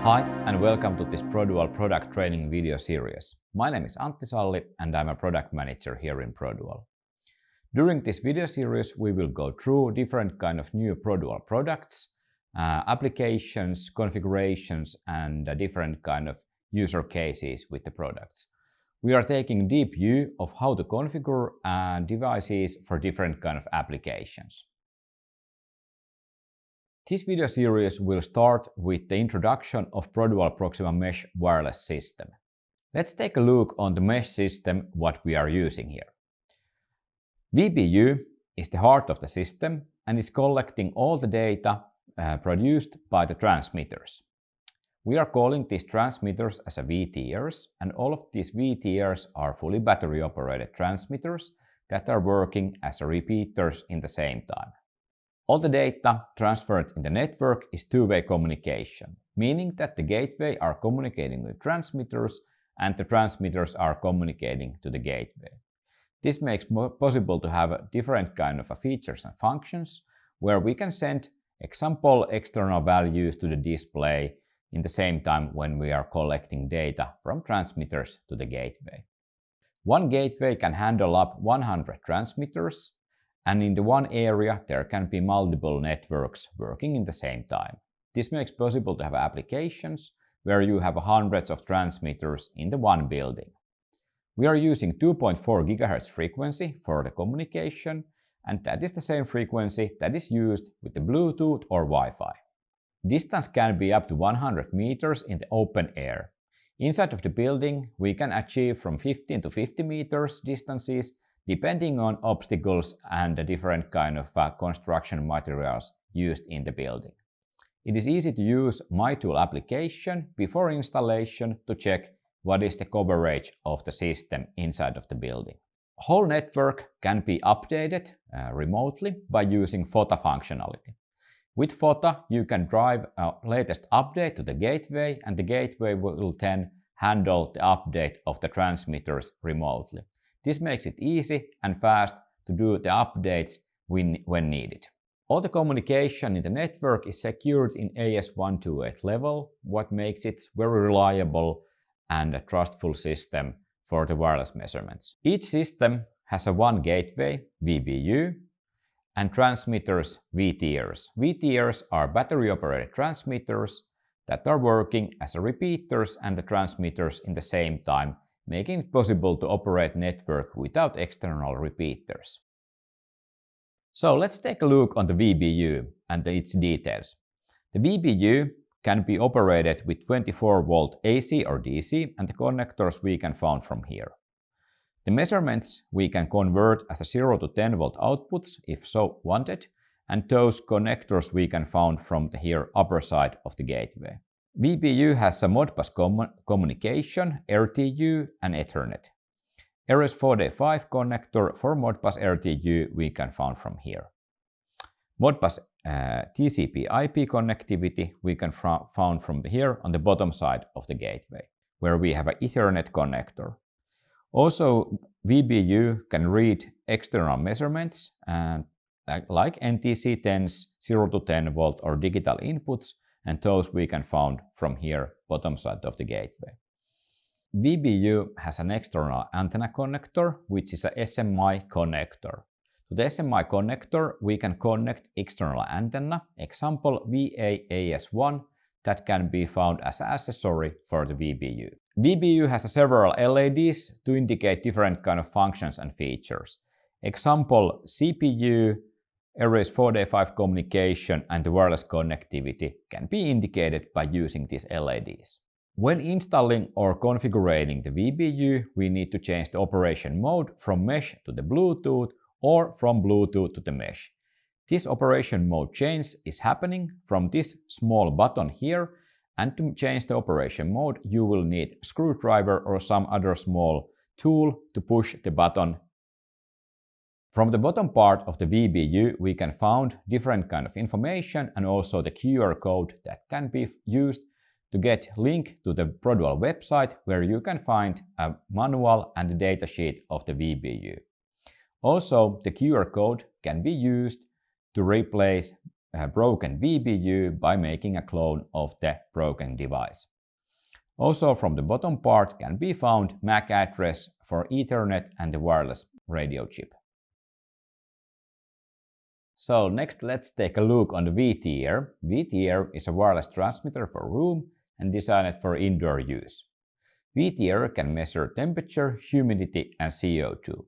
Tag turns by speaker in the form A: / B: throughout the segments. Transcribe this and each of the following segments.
A: Hi and welcome to this ProDual product training video series. My name is Antti Salli and I'm a product manager here in ProDual. During this video series we will go through different kind of new ProDual products, applications, configurations and different kind of user cases with the products. We are taking a deep view of how to configure devices for different kind of applications. This video series will start with the introduction of ProDual Proxima Mesh wireless system. Let's take a look on the mesh system what we are using here. VBU is the heart of the system and is collecting all the data produced by the transmitters. We are calling these transmitters as VTRs, and all of these VTRs are fully battery operated transmitters that are working as repeaters in the same time. All the data transferred in the network is two-way communication, meaning that the gateway are communicating with transmitters and the transmitters are communicating to the gateway. This makes it possible to have different kind of features and functions where we can send example external values to the display in the same time when we are collecting data from transmitters to the gateway. One gateway can handle up 100 transmitters, and in the one area there can be multiple networks working in the same time. This makes it possible to have applications where you have hundreds of transmitters in the one building. We are using 2.4 GHz frequency for the communication, and that is the same frequency that is used with the Bluetooth or Wi-Fi. Distance can be up to 100 meters in the open air. Inside of the building we can achieve from 15 to 50 meters distances depending on obstacles and the different kind of construction materials used in the building. It is easy to use MyTool application before installation to check what is the coverage of the system inside of the building. Whole network can be updated remotely by using FOTA functionality. With FOTA you can drive a latest update to the gateway, and the gateway will then handle the update of the transmitters remotely. This makes it easy and fast to do the updates when needed. All the communication in the network is secured in AS128 level, what makes it very reliable and a trustful system for the wireless measurements. Each system has one gateway, VBU, and transmitters, VTRs. VTRs are battery-operated transmitters that are working as repeaters and the transmitters in the same time, making it possible to operate network without external repeaters. So let's take a look on the VBU and its details. The VBU can be operated with 24-volt AC or DC, and the connectors we can find from here. The measurements we can convert as a 0 to 10 volt outputs if so wanted, and those connectors we can find from the here upper side of the gateway. VBU has a Modbus communication, RTU and Ethernet. RS485 connector for Modbus RTU we can find from here. Modbus TCP/IP connectivity we can find from here on the bottom side of the gateway, where we have an Ethernet connector. Also, VBU can read external measurements and like NTC10s, 0 to 10 volt or digital inputs, and those we can find from here bottom side of the gateway. VBU has an external antenna connector, which is a SMI connector. To the SMI connector we can connect external antenna, example VAAS1, that can be found as an accessory for the VBU. VBU has several LEDs to indicate different kind of functions and features. Example CPU, RS485 communication and the wireless connectivity can be indicated by using these LEDs. When installing or configuring the VBU, we need to change the operation mode from mesh to the Bluetooth or from Bluetooth to the mesh. This operation mode change is happening from this small button here, and to change the operation mode you will need a screwdriver or some other small tool to push the button. From the bottom part of the VBU we can find different kind of information and also the QR code that can be used to get link to the ProDual website where you can find a manual and the datasheet of the VBU. Also, the QR code can be used to replace a broken VBU by making a clone of the broken device. Also from the bottom part can be found MAC address for Ethernet and the wireless radio chip. So next let's take a look on the VTR. VTR is a wireless transmitter for room and designed for indoor use. VTR can measure temperature, humidity and CO2.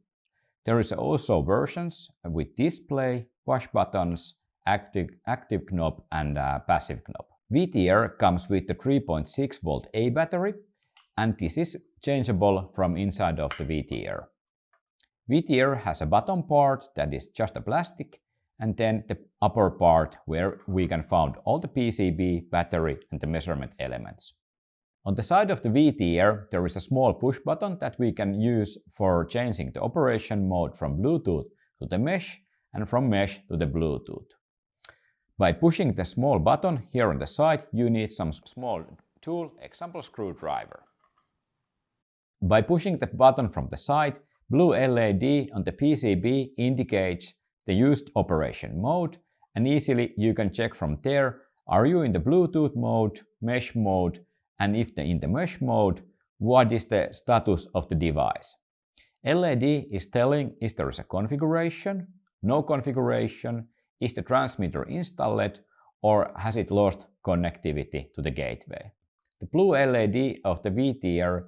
A: There is also versions with display, push buttons, active knob and passive knob. VTR comes with the 3.6 volt A battery and this is changeable from inside of the VTR. VTR has a bottom part that is just a plastic and then the upper part where we can find all the PCB, battery and the measurement elements. On the side of the VTR there is a small push button that we can use for changing the operation mode from Bluetooth to the mesh and from mesh to the Bluetooth. By pushing the small button here on the side you need some small tool, example screwdriver. By pushing the button from the side, blue LED on the PCB indicates the used operation mode and easily you can check from there, are you in the Bluetooth mode, mesh mode, and if in the mesh mode, what is the status of the device. LED is telling is there is a configuration, no configuration, is the transmitter installed or has it lost connectivity to the gateway. The blue LED of the VTR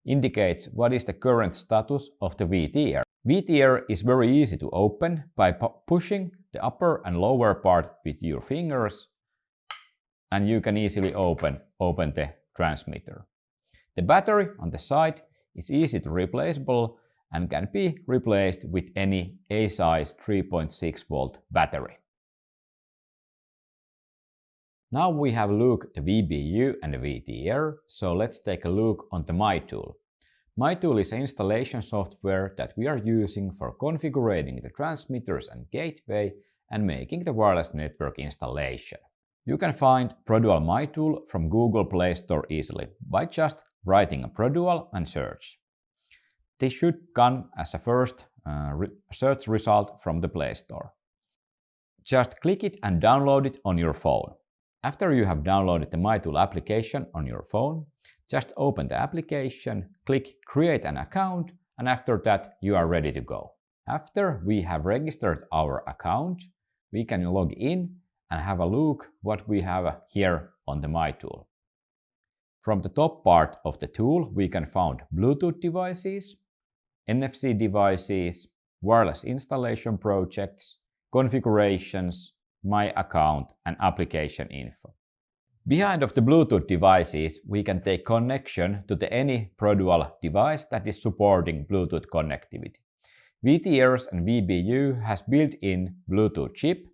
A: indicates what is the current status of the VTR. VTR is very easy to open by pushing the upper and lower part with your fingers and you can easily open the transmitter. The battery on the side is easy to replaceable and can be replaced with any A-size 3.6 volt battery. Now we have a look at the VBU and the VTR, so let's take a look on the MyTool. MyTool is an installation software that we are using for configuring the transmitters and gateway and making the wireless network installation. You can find Produal MyTool from Google Play Store easily by just writing a Produal and search. This should come as a first search result from the Play Store. Just click it and download it on your phone. After you have downloaded the MyTool application on your phone, just open the application, click Create an account, and after that you are ready to go. After we have registered our account, we can log in and have a look what we have here on the MyTool. From the top part of the tool we can find Bluetooth devices, NFC devices, wireless installation projects, configurations, My account and application info. Behind of the Bluetooth devices we can take connection to any Produal device that is supporting Bluetooth connectivity. VTRs and VBU has built-in Bluetooth chip,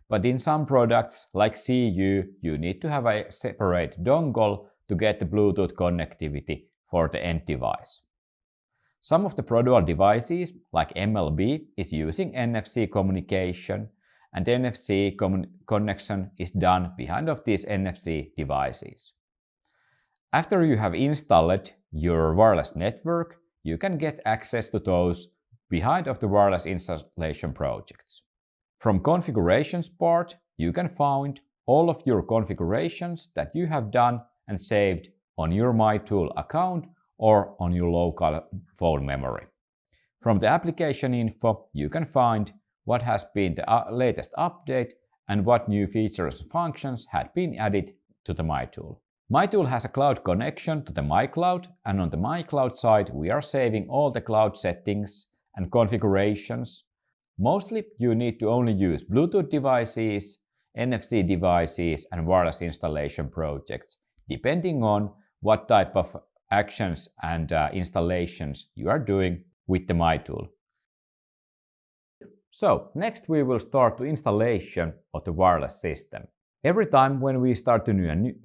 A: but in some products like CU you need to have a separate dongle to get the Bluetooth connectivity for the end device. Some of the Produal devices like MLB is using NFC communication and NFC connection is done behind of these NFC devices. After you have installed your wireless network, you can get access to those behind of the wireless installation projects. From configurations part, you can find all of your configurations that you have done and saved on your MyTool account or on your local phone memory. From the application info, you can find what has been the latest update and what new features and functions had been added to the MyTool. MyTool has a cloud connection to the MyCloud, and on the MyCloud side we are saving all the cloud settings and configurations. Mostly you need to only use Bluetooth devices, NFC devices and wireless installation projects, depending on what type of actions and installations you are doing with the MyTool. So next we will start the installation of the wireless system. Every time when we start to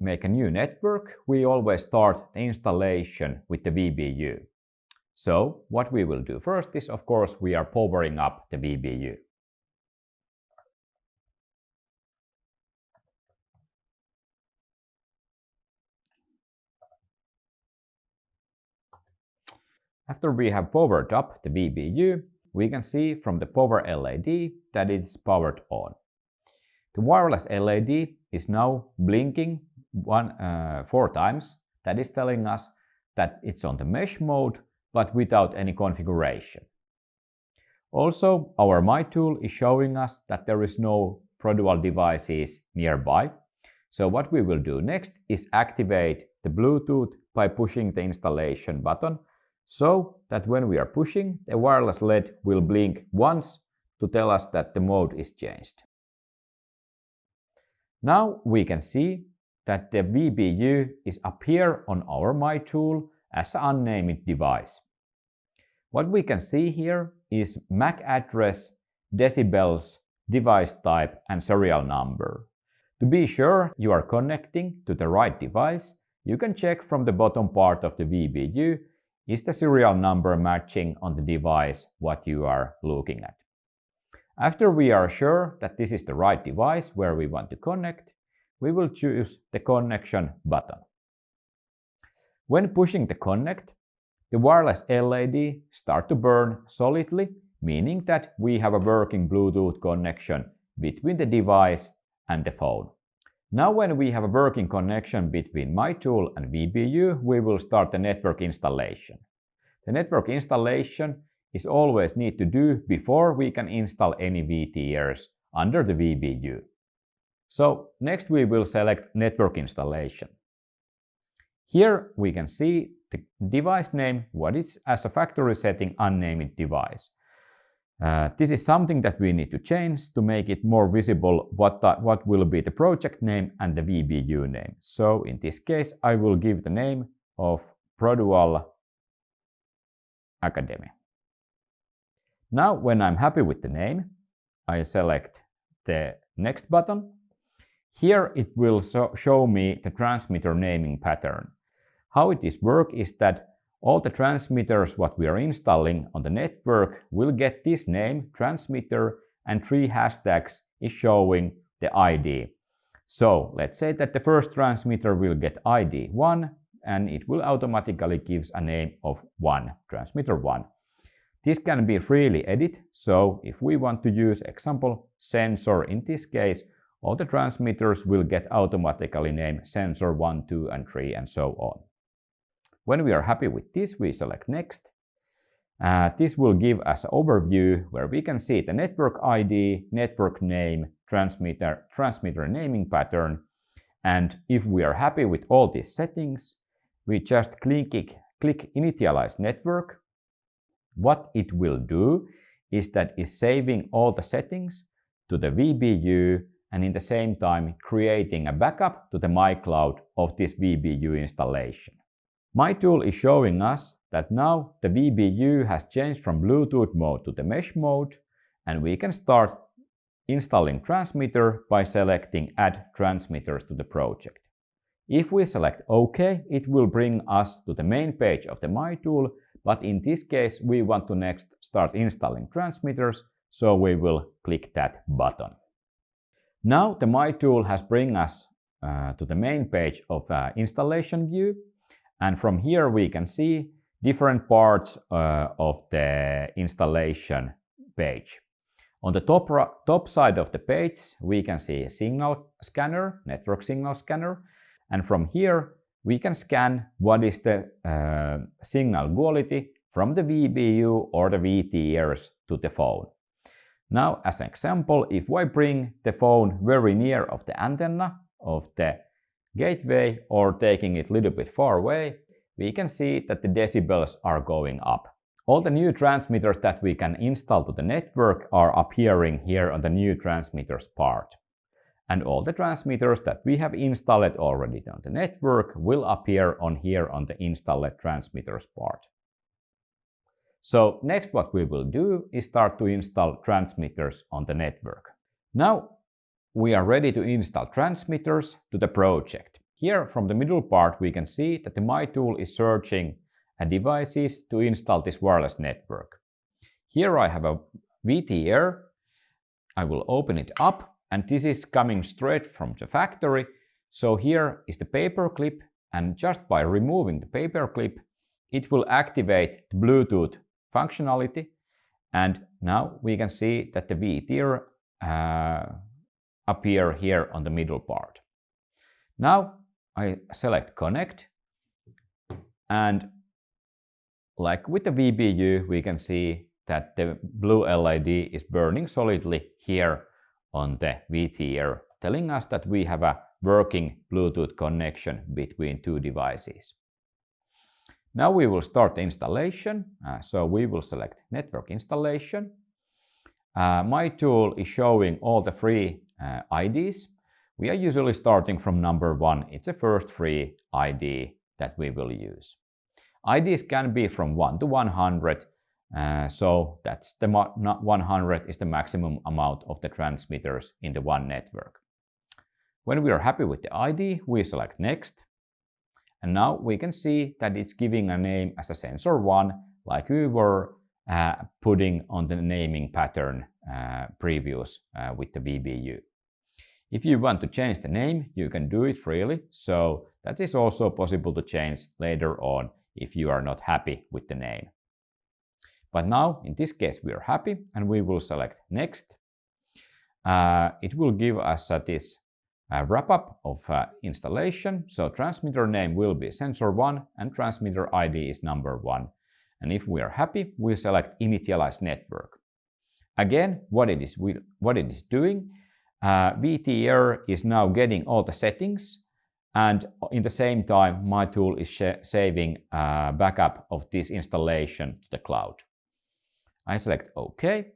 A: make a new network, we always start the installation with the VBU. So what we will do first is, of course, we are powering up the VBU. After we have powered up the VBU, we can see from the power LED that it is powered on. The wireless LED is now blinking 4 times. That is telling us that it's on the mesh mode, but without any configuration. Also, our My Tool is showing us that there is no Produal devices nearby. So what we will do next is activate the Bluetooth by pushing the installation button, so that when we are pushing, the wireless LED will blink once to tell us that the mode is changed. Now we can see that the VBU is up here on our My Tool as an unnamed device. What we can see here is MAC address, decibels, device type and serial number. To be sure you are connecting to the right device, you can check from the bottom part of the VBU, is the serial number matching on the device what you are looking at. After we are sure that this is the right device where we want to connect, we will choose the connection button. When pushing the connect, the wireless LED starts to burn solidly, meaning that we have a working Bluetooth connection between the device and the phone. Now when we have a working connection between My Tool and VBU, we will start the network installation. The network installation is always need to do before we can install any VTRs under the VBU. So next we will select network installation. Here we can see the device name, what is as a factory setting unnamed device. This is something that we need to change to make it more visible what will be the project name and the VBU name. So in this case I will give the name of Produal Academy. Now when I'm happy with the name, I select the next button. Here it will show me the transmitter naming pattern. How it is work is that all the transmitters what we are installing on the network will get this name, transmitter, and 3 hashtags is showing the ID. So let's say that the first transmitter will get ID 1 and it will automatically give a name of 1, transmitter 1. This can be freely edited, so if we want to use example sensor in this case, all the transmitters will get automatically named sensor 1, 2 and 3 and so on. When we are happy with this, we select next. This will give us an overview where we can see the network ID, network name, transmitter naming pattern. And if we are happy with all these settings, we just click Initialize Network. What it will do is that it's saving all the settings to the VBU and in the same time creating a backup to the MyCloud of this VBU installation. My Tool is showing us that now the VBU has changed from Bluetooth mode to the mesh mode, and we can start installing transmitter by selecting Add Transmitters to the project. If we select OK, it will bring us to the main page of the My Tool, but in this case we want to next start installing transmitters, so we will click that button. Now the My Tool has bring us to the main page of installation view. And from here we can see different parts of the installation page. On the top side of the page we can see a signal scanner, network signal scanner, and from here we can scan what is the signal quality from the VBU or the VTRs to the phone. Now as an example, if I bring the phone very near of the antenna of the gateway or taking it a little bit far away, we can see that the decibels are going up. All the new transmitters that we can install to the network are appearing here on the new transmitters part. And all the transmitters that we have installed already on the network will appear on here on the installed transmitters part. So next what we will do is start to install transmitters on the network. Now we are ready to install transmitters to the project. Here from the middle part we can see that the My Tool is searching devices to install this wireless network. Here I have a VTR. I will open it up and this is coming straight from the factory. So here is the paperclip, and just by removing the paperclip it will activate the Bluetooth functionality, and now we can see that the VTR appear here on the middle part. Now I select connect, and like with the VBU, we can see that the blue LED is burning solidly here on the VTR, telling us that we have a working Bluetooth connection between two devices. Now we will start the installation, so we will select network installation. My tool is showing all the free IDs. We are usually starting from number 1. It's the first free ID that we will use. IDs can be from 1 to 100, so that's the 100 is the maximum amount of the transmitters in the one network. When we are happy with the ID, we select next. And now we can see that it's giving a name as a sensor 1, like we were putting on the naming pattern previous with the VBU. If you want to change the name, you can do it freely, so that is also possible to change later on if you are not happy with the name. But now, in this case, we are happy, and we will select next. It will give us this wrap-up of installation. So transmitter name will be sensor 1 and transmitter ID is number 1. And if we are happy, we select initialize network. Again, what it is doing, VTR is now getting all the settings, and in the same time my tool is saving backup of this installation to the cloud. I select OK,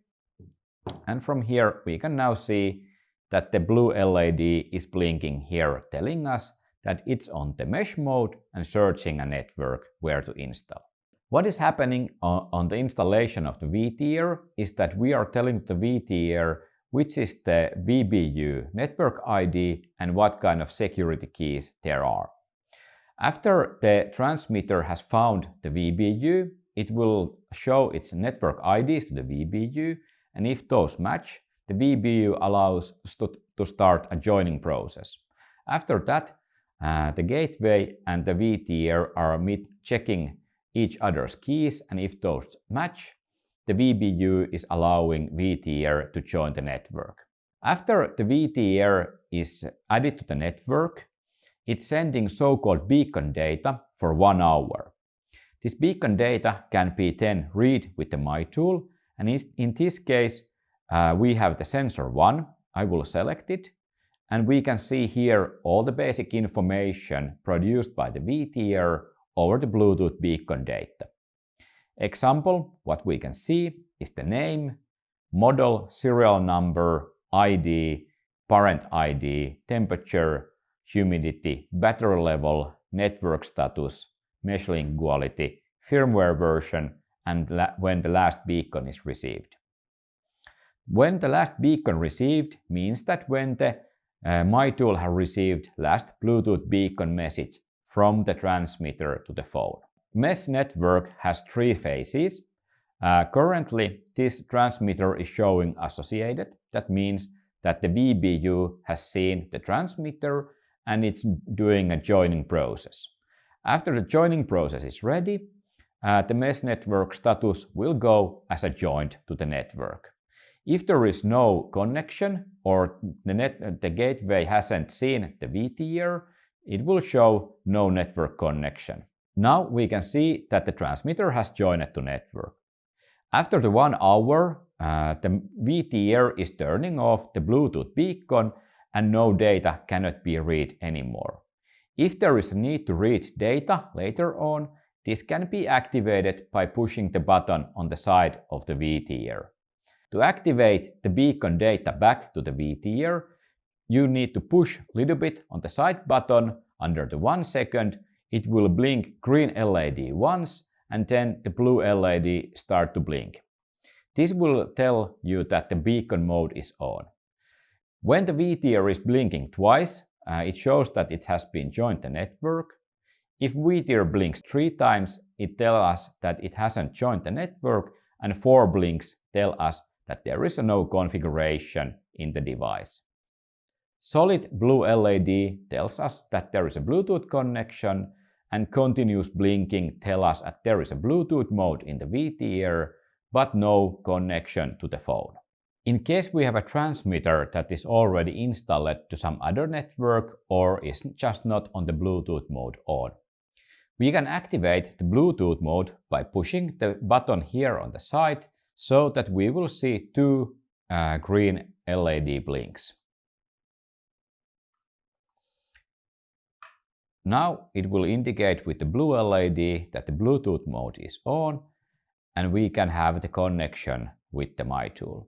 A: and from here we can now see that the blue LED is blinking here, telling us that it's on the mesh mode and searching a network where to install. What is happening on the installation of the VTR is that we are telling the VTR which is the VBU network ID and what kind of security keys there are. After the transmitter has found the VBU, it will show its network IDs to the VBU, and if those match, the VBU allows to start a joining process. After that, the gateway and the VTR are checking each other's keys, and if those match, the VBU is allowing VTR to join the network. After the VTR is added to the network, it's sending so-called beacon data for 1 hour. This beacon data can be then read with the My tool, and in this case we have the sensor 1. I will select it, and we can see here all the basic information produced by the VTR over the Bluetooth beacon data. Example, what we can see is the name, model, serial number, ID, parent ID, temperature, humidity, battery level, network status, mesh link quality, firmware version, and when the last beacon is received. When the last beacon received means that when the My tool has received last Bluetooth beacon message from the transmitter to the phone. Mesh network has 3 phases. Currently, this transmitter is showing associated. That means that the VBU has seen the transmitter and it's doing a joining process. After the joining process is ready, the mesh network status will go as a joined to the network. If there is no connection or the gateway hasn't seen the VTR, it will show no network connection. Now we can see that the transmitter has joined to network. After the 1 hour, the VTR is turning off the Bluetooth beacon and no data cannot be read anymore. If there is a need to read data later on, this can be activated by pushing the button on the side of the VTR. To activate the beacon data back to the VTR, you need to push a little bit on the side button. Under the 1 second, it will blink green LED once, and then the blue LED start to blink. This will tell you that the beacon mode is on. When the VTR is blinking twice, it shows that it has been joined the network. If VTR blinks 3 times, it tells us that it hasn't joined the network, and 4 blinks tell us that there is no configuration in the device. Solid blue LED tells us that there is a Bluetooth connection, and continuous blinking tells us that there is a Bluetooth mode in the VTR, but no connection to the phone. In case we have a transmitter that is already installed to some other network or is just not on the Bluetooth mode on, we can activate the Bluetooth mode by pushing the button here on the side so that we will see two green LED blinks. Now it will indicate with the blue LED that the Bluetooth mode is on and we can have the connection with the MyTool.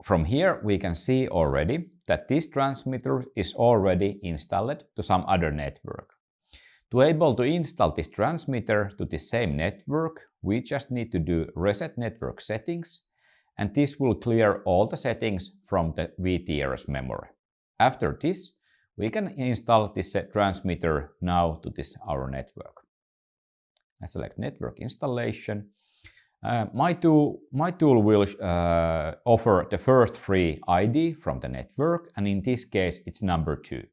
A: From here we can see already that this transmitter is already installed to some other network. To able to install this transmitter to the same network, we just need to do reset network settings, and this will clear all the settings from the VTRS memory. After this, we can install this transmitter now to our network. I select network installation. MyTool will offer the first free ID from the network, and in this case it's number 2.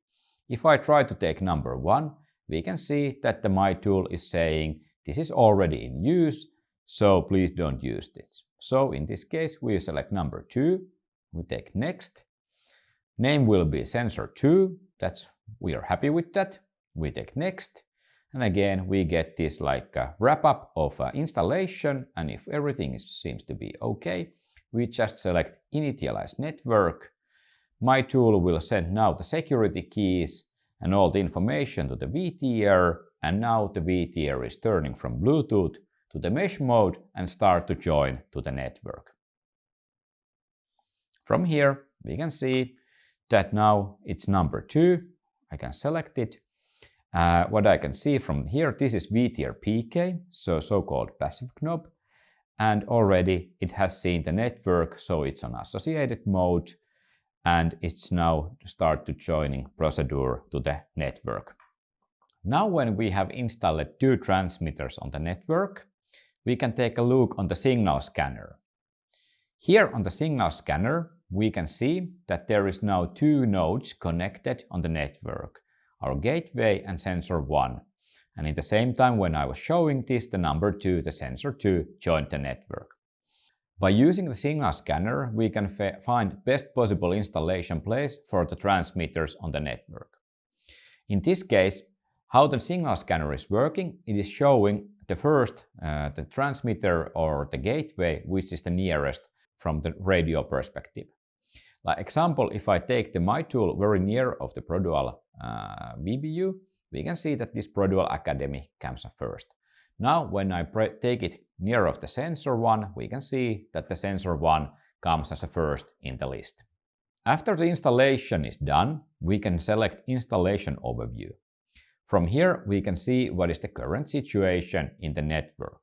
A: If I try to take number 1, we can see that the MyTool is saying this is already in use, so please don't use this. So in this case we select number 2, we take next. Name will be sensor 2, we are happy with that. We take next. And again, we get this like wrap up of installation, and if everything seems to be okay, we just select initialize network. MyTool will send now the security keys and all the information to the VTR, and now the VTR is turning from Bluetooth to the mesh mode and start to join to the network. From here, we can see that now it's number 2. I can select it. What I can see from here, this is VTR PK, so-called passive knob, and already it has seen the network, so it's on associated mode, and it's now start to joining procedure to the network. Now when we have installed 2 transmitters on the network, we can take a look on the signal scanner. Here on the signal scanner, we can see that there is now 2 nodes connected on the network, our gateway and sensor 1. And at the same time when I was showing this, the number 2, the sensor 2, joined the network. By using the signal scanner, we can find best possible installation place for the transmitters on the network. In this case, how the signal scanner is working, it is showing the first, the transmitter or the gateway, which is the nearest from the radio perspective. Like example, if I take the MyTool very near of the Produal VBU, we can see that this Produal Academy comes first. Now when I take it near of the sensor 1, we can see that the sensor 1 comes as a first in the list. After the installation is done, we can select installation overview. From here we can see what is the current situation in the network.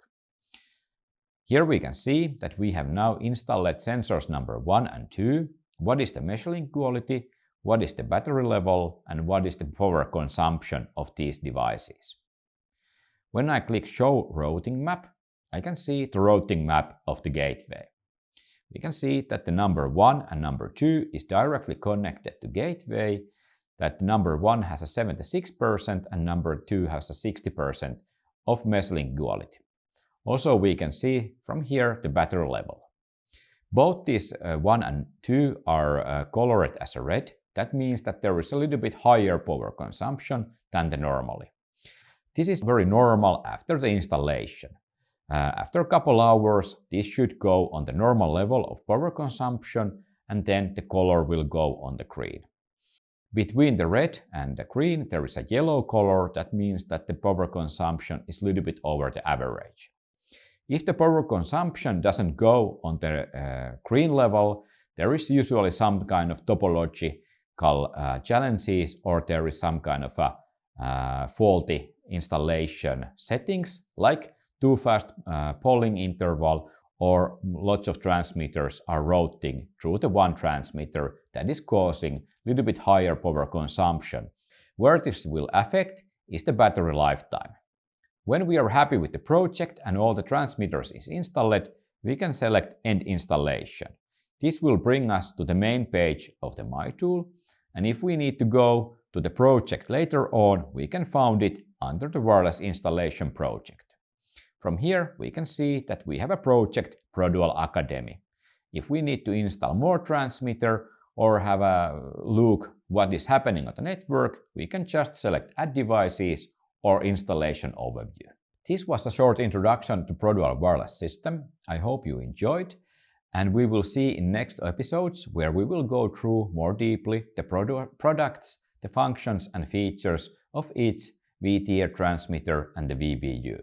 A: Here we can see that we have now installed sensors number 1 and 2, what is the measuring quality, what is the battery level, and what is the power consumption of these devices. When I click Show Routing Map, I can see the routing map of the gateway. We can see that the number 1 and number 2 is directly connected to gateway, that number 1 has a 76% and number 2 has a 60% of measuring quality. Also we can see from here the battery level. Both these 1 and 2 are colored as a red. That means that there is a little bit higher power consumption than the normally. This is very normal after the installation. After a couple hours, this should go on the normal level of power consumption, and then the color will go on the green. Between the red and the green, there is a yellow color. That means that the power consumption is a little bit over the average. If the power consumption doesn't go on the green level, there is usually some kind of topological challenges, or there is some kind of a faulty installation settings, like too fast polling interval, or lots of transmitters are routing through the one transmitter that is causing a little bit higher power consumption. Where this will affect is the battery lifetime. When we are happy with the project and all the transmitters is installed, we can select End Installation. This will bring us to the main page of the MyTool, and if we need to go to the project later on, we can find it under the wireless installation project. From here, we can see that we have a project ProDual Academy. If we need to install more transmitter or have a look what is happening on the network, we can just select Add Devices or Installation Overview. This was a short introduction to ProDual Wireless System. I hope you enjoyed, and we will see in next episodes where we will go through more deeply the products, the functions and features of each VTR transmitter and the VBU.